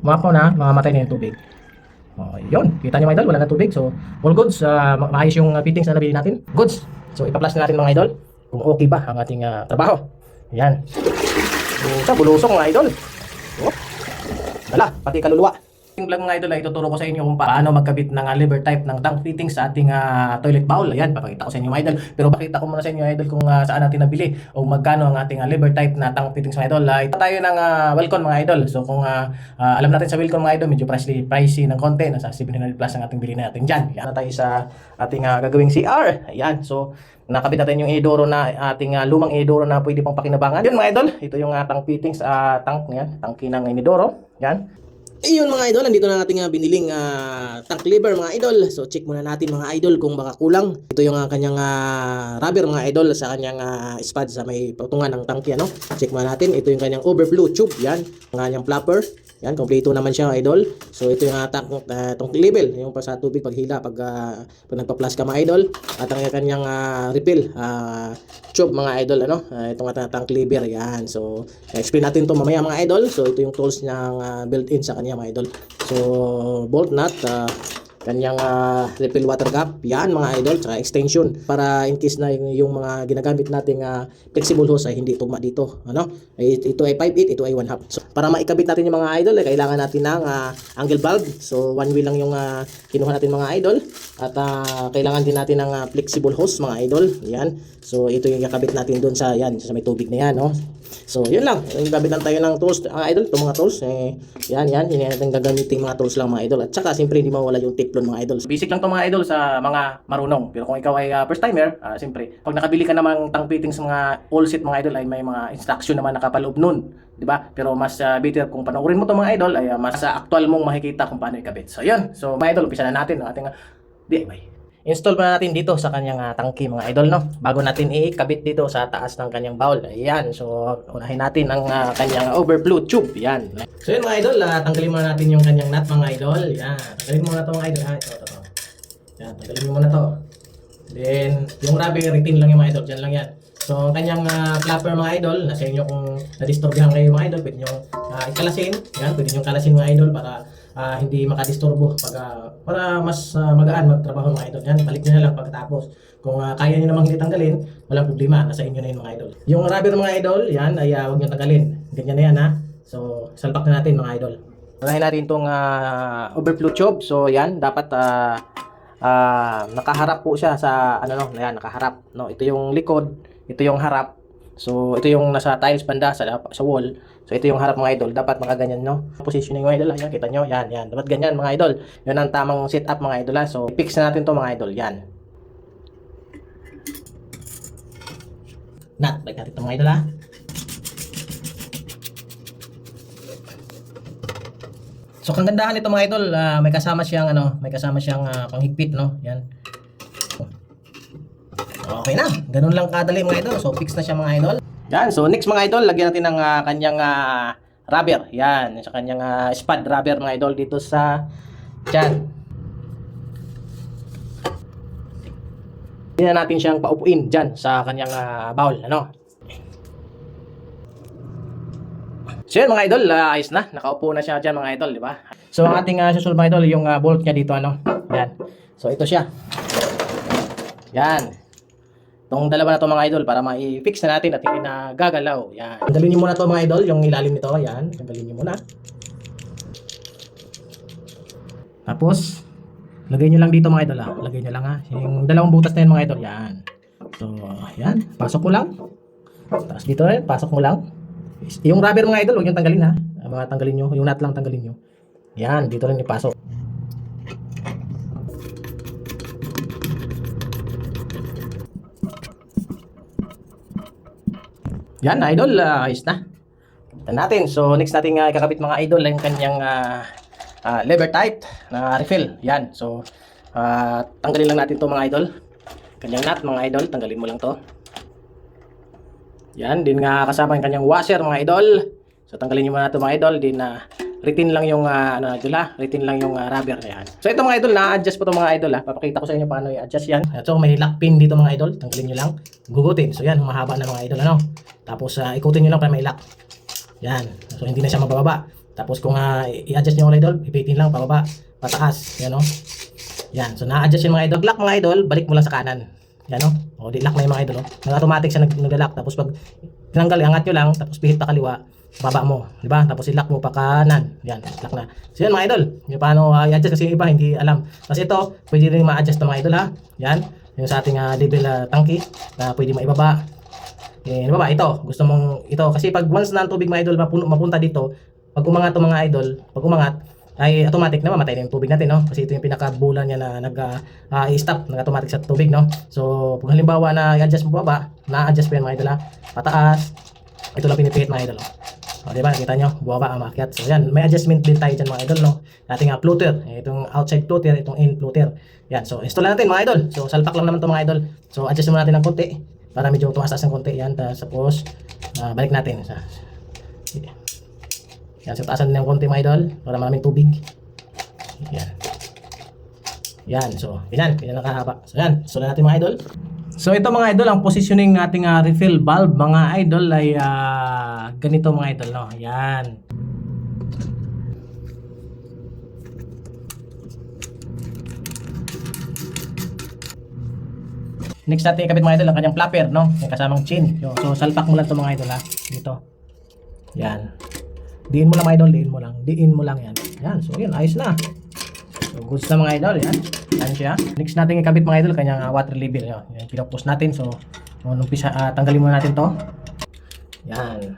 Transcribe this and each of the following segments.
Umapaw na, mamamatay na yung tubig. Yun, kita nyo mga idol, wala na tubig. So, all goods, maayos yung fittings na nabili natin. Goods. So, ipaplas na natin mga idol kung okay ba ang ating trabaho. Yan. Ito, bulusok mga idol. Oh. Wala, pati kaluluwa. Yung vlog mga idol ay ituturo ko sa inyo kung paano magkabit ng lever type ng tank fittings sa ating toilet bowl. Ayan, papakita ko sa inyo mga idol. Pero pakita ko muna sa inyo idol kung saan natin nabili o magkano ang ating lever type na tank fittings mga idol. Ito tayo ng Welcon mga idol. So kung alam natin sa Welcon mga idol, medyo pricey ng konti. Nasa 700 plus ang ating bili natin dyan. Yan na tayo sa ating gagawing CR. Ayan, so nakabit natin yung inidoro na ating lumang inidoro na pwede pang pakinabangan. Yun mga idol, ito yung tank fittings, tank yan, tangki ng inidoro. Yan. Ayun mga idol, nandito na nating biniling tank lever mga idol. So check muna natin mga idol kung baka kulang. Ito yung kanyang rubber mga idol sa kanyang spad sa may patungan ng tangke ano. Check muna natin. Ito yung kanyang overflow tube, yan. Ang kanyang flapper. Yan, kompleto naman siya idol. So ito yung tank level, yung pa sa tubig paghila pag nagpa-flush ka mga idol. At ang kanyang refill tube mga idol ano. Itong tank lever yan. So explain natin to mamaya mga idol. So ito yung tools niyang built-in sa kanya mga idol. So bolt nut, kanyang refill water gap, yan mga idol, tsaka extension para in case na yung mga ginagamit nating flexible hose ay hindi tugma dito ano. Ito ay 5/8, ito ay 1/2. So para maikabit natin yung mga idol ay kailangan natin ng angle valve. So 1 way lang yung kinuha natin mga idol at kailangan din natin ng flexible hose mga idol. Yan. So ito yung ikabit natin doon sa yan sa may tubig na yan no. So yun lang, gagamit lang tayo ng tools idol, itong mga tools yan hindi natin gagamitin mga tools lang mga idol. At saka siyempre hindi mawala yung teflon mga idol. Basic lang to mga idol sa mga marunong. Pero kung ikaw ay first timer, siyempre pag nakabili ka namang tank fittings mga all set mga idol ay may mga instruction naman nakapaloob nun, di ba? Pero mas better kung panoorin mo to mga idol ay mas actual mong makikita kung paano ikabit. So yun, so mga idol, umpisa na natin ang ating DIY. Install pa natin dito sa kanyang tangki mga idol no. Bago natin ikabit dito sa taas ng kanyang bowl. Ayan, so unahin natin ang kanyang overflow tube. Yan. So yun mga idol, tanggalin muna natin yung kanyang nut mga idol. Yan, tanggalin muna to mga idol. Ito. Yan, tanggalin muna to. Then, yung rubber retin lang yung mga idol. Diyan lang yan. So ang kanyang flapper mga idol, nasa inyo kung na-disturbihan kayo mga idol, pwede nyo ikalasin. Yan, pwede nyo kalasin mga idol para hindi makadisturbo para mas magaan magtrabaho mga idol. Yan, balik nyo na lang pagkatapos. Kung kaya nyo namang hindi tanggalin, walang problema, nasa inyo na yun mga idol. Yung rubber mga idol, yan ay huwag nyo tanggalin. Ganyan na yan ha. So salpak na natin mga idol. Unahin natin itong overflow tube. So yan, dapat nakaharap po siya sa yan, nakaharap. No, ito yung likod, ito yung harap. So ito yung nasa tiles banda sa wall. So ito yung harap mga idol, dapat makaganyan no. Positioning mga idol, yan kita nyo, yan. Dapat ganyan mga idol. Yan ang tamang setup mga idol ha. So i-fix na natin to mga idol, yan. Nut, balik natin to mga idol ha. So kagandahan nito mga idol, may kasama siyang panghigpit no, yan. Okay na, ganun lang kadali mga idol. So fix na siya mga idol. Yan, so next mga idol, lagyan natin ng kanyang rubber. Yan, sa kanyang spad rubber mga idol dito sa dyan. Hindi na natin siyang paupuin dyan sa kanyang bowl, ano. So yun mga idol, ayos na. Nakaupo na siya dyan mga idol, di ba? So ang ating susunod mga idol, yung bolt niya dito, ano. Yan. So ito siya. Yan. Itong dalawa na to mga idol para ma-fix na natin at hindi na gagalaw. Yan. Tanggalin niyo muna to mga idol, yung ilalim nito. Yan. Tanggalin niyo muna. Tapos, lagay niyo lang dito mga idol ha. Lagay niyo lang ha. Yung dalawang butas na yan mga idol. Yan. So, yan. Pasok mo lang. Tapos dito rin, pasok mo lang. Yung rubber mga idol, huwag nyo tanggalin ha. Tanggalin nyo. Yung nut lang tanggalin nyo. Yan. Dito rin ipasok. Yan, idol, ayos na. Ito natin. So, next natin ikakabit mga idol yung kanyang lever type na refill. Yan. So, tanggalin lang natin to mga idol. Kanyang nut mga idol, tanggalin mo lang to. Yan, din nga kasama yung kanyang washer mga idol. So, tanggalin nyo muna ito mga idol. Din retin lang yung retin lang yung rubber na yan. So, ito mga idol, na-adjust po ito mga idol ha. Papakita ko sa inyo paano i-adjust yan. So, may lock pin dito mga idol. Tanggalin nyo lang. Gugutin. So, yan, mahaba na mga idol ano. Tapos, ikutin nyo lang para may lock. Yan. So, hindi na siya mabababa. Tapos kung i-adjust nyo mga idol, ipitin lang pababa, pataas. Yan o. Yan. So na-adjust yung mga idol. Lock mga idol, balik mo lang sa kanan. Yan o. O di lock na yung mga idol o. Nag-automatic siya nag-lock. Tapos pag tinanggal, angat nyo lang, tapos pihit pa kaliwa, baba mo, di ba? Tapos i-lock mo pa kanan. Yan, lock na. So yan mga idol, yung paano i-adjust kasi yung iba hindi alam. Kasi ito, pwede rin ma-adjust ng mga idol ha. Yan, yung sa ating level tangki na pwede maibaba. Ano ba ito? Gusto mong ito kasi pag once na ang tubig mga idol mapunta dito, pag umangat ang mga idol, pag umangat ay automatic na mamatay na yung tubig natin, no? Kasi ito yung pinaka-bulan niya na nag-stop, nag-automatic sa tubig, no? So, kung halimbawa na i-adjust mo baba, na-adjust po yan mga idol ha. Pataas, ito lang pinipihit mga idol, no? O, diba? Nakita nyo? Buwaba ang makyat. So, yan. May adjustment din tayo dyan mga idol, no? Ating floater. Itong outside floater, itong in floater. Yan. So, install natin mga idol. So, salpak lang naman to mga idol. So, adjust mo natin ng konti para medyo tumaas-taas ng konti. Yan. Tapos, balik natin. Yan. So, taasan din ng konti mga idol para maraming tubig. Yan. Yan. So, yan nakahaba. So, yan. Install natin mga idol. So ito mga idol, ang positioning nating refill valve mga idol ay ganito mga idol, no? Yan. Next natin ikabit mga idol ang kanyang flapper, no? May kasamang chain. So salpak mo lang to mga idol ha. Dito. Yan. Diin mo lang mga idol, diin mo lang yan. Yan. So yun, ayos na. So goods na mga idol, yan. Yan siya. Next natin ikabit mga idol kanyang water level. Yan, pinapos natin. So, umpisa, tanggalin muna natin to. Yan.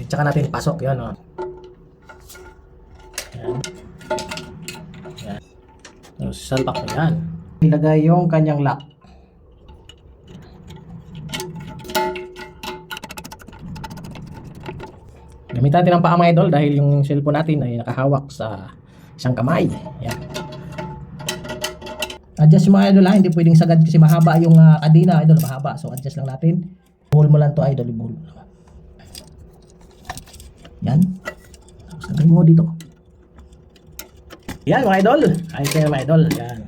Tsaka natin pasok. Yan, oh. Yan. Yan. So, salpak na yan. Ilagay yung kanyang lock. Gamitan natin ang paa mga idol dahil yung cellphone natin ay nakahawak sa isang kamay. Yan. Adjust yung mga idol ha, hindi pwedeng sagad kasi mahaba yung kadena idol, mahaba. So adjust lang natin. Buhol mo lang to idol, buhol mo lang. Yan. Tapos lagay mo dito. Yan mga idol. Ayos na mga idol. Yan.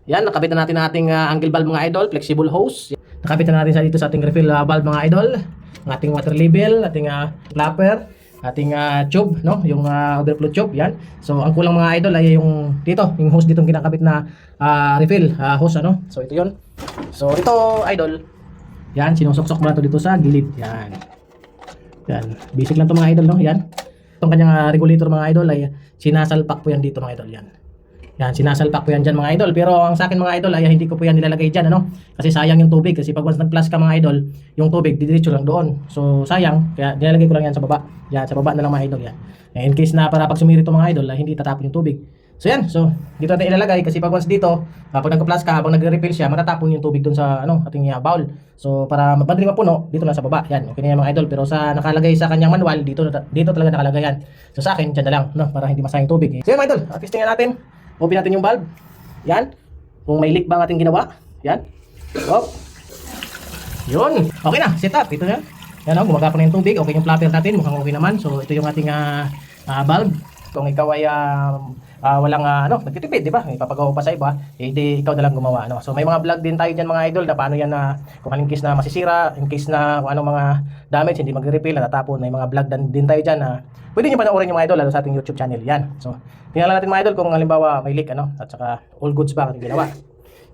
Yan, nakabit na natin ang ating angle valve mga idol, flexible hose. Nakabit na natin dito sa ating refill valve mga idol, ang ating water level, ating flapper, ating tube, no? Yung overflow tube, yan. So, ang kulang mga idol ay yung dito, yung hose dito kinakabit na refill hose, ano? So, ito 'yon. So, ito idol, yan, sinusok-sok mo na to dito sa gilid, yan. Yan, basic lang to mga idol, no? Yan. Itong kanyang regulator mga idol ay sinasalpak po yan dito mga idol, yan. Yan, sinasalpak po yan dyan mga idol. Pero ang sa akin mga idol ay hindi ko po yan nilalagay dyan, ano? Kasi sayang yung tubig. Kasi pag once nag-flush ka mga idol, yung tubig didiretso lang doon. So sayang, kaya nilalagay ko lang yan sa baba. Yan, sa baba na lang mga idol yan. In case na para pag sumirito mga idol, hindi tatapon yung tubig. So yan, so dito natin ilalagay kasi pag once dito, pag nag-flush ka, habang nagre-refill siya, matatapon yung tubig doon sa ating bowl. So para madaling mapuno, dito lang sa baba. Yan, okay na yan mga idol. Pero sa nakalagay sa kanyang manual, dito talaga nakalagay yan. So sa akin, dyan na lang, no? Para hindi masayang tubig. So yan mga idol, testingan natin. Open natin yung valve. Yan. Kung may leak ba ang ating ginawa. Yan. Oh. Yun. Okay na. Set up. Ito yan. Yan o. Gumagapon na yung tubig. Okay yung flapper natin. Mukhang okay naman. So ito yung ating valve. Kung ikaw ay walang nagtitipid, di ba? Ipapagawa pa sa iba, di ikaw na lang gumawa. No? So may mga vlog din tayo dyan mga idol na paano yan kung in case na masisira, in case na kung anong mga damage, hindi magre-refill, natatapon. May mga vlog din tayo dyan pwede nyo panoorin yung mga idol lalo sa ating YouTube channel. Yan. So tingnan natin mga idol kung halimbawa may leak at saka all goods ba ang ginawa.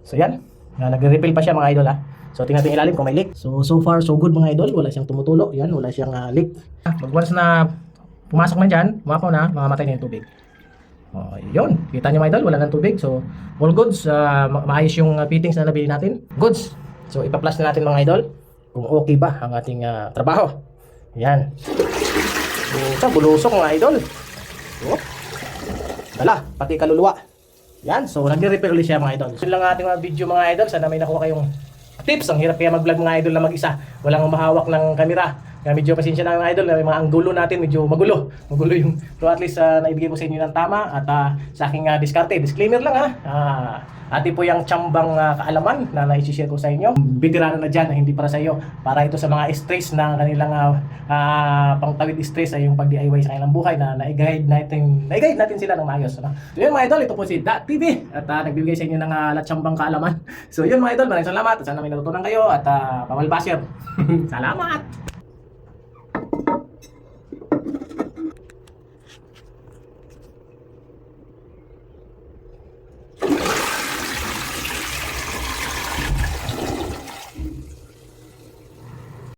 So yan. Nagre-refill pa siya mga idol So tingnan natin ilalim kung may leak. So far so good mga idol. Wala siyang tumutulo. Yan. Wala siyang leak. Pag once na pumasok man dyan, umapaw na, mamamatay na yung tubig. Yun. Kita nyo mga idol, wala nang tubig. So, all goods. Maayos yung fittings na nabili natin. Goods. So, ipa-plus na natin mga idol kung okay ba ang ating trabaho. Yan. So, bulusok mga idol. Dala, pati kaluluwa. Yan. So, nagre-repair ulit siya mga idol. So, yun lang ating video mga idol. Sana may nakuha kayong tips. Ang hirap kaya mag-vlog mga idol na mag-isa. Walang mahawak ng kamera. Kaya medyo pasensya na mga idol, may mga anggulo natin, medyo magulo. Magulo yung, pero at least naibigay ko sa inyo ng tama at sa aking diskarte. Disclaimer lang ate po yung tsambang kaalaman na na-share ko sa inyo. Veterano na dyan na hindi para sa iyo. Para ito sa mga stress na kanilang pangtawid stress ay yung pag-DIY sa kanilang buhay na na-guide natin sila ng maayos. So yun mga idol, ito po si TV at nagbibigay sa inyo ng latsambang kaalaman. So yun mga idol, maraming salamat at sana may natutunan kayo at Bawal Basher. Salamat!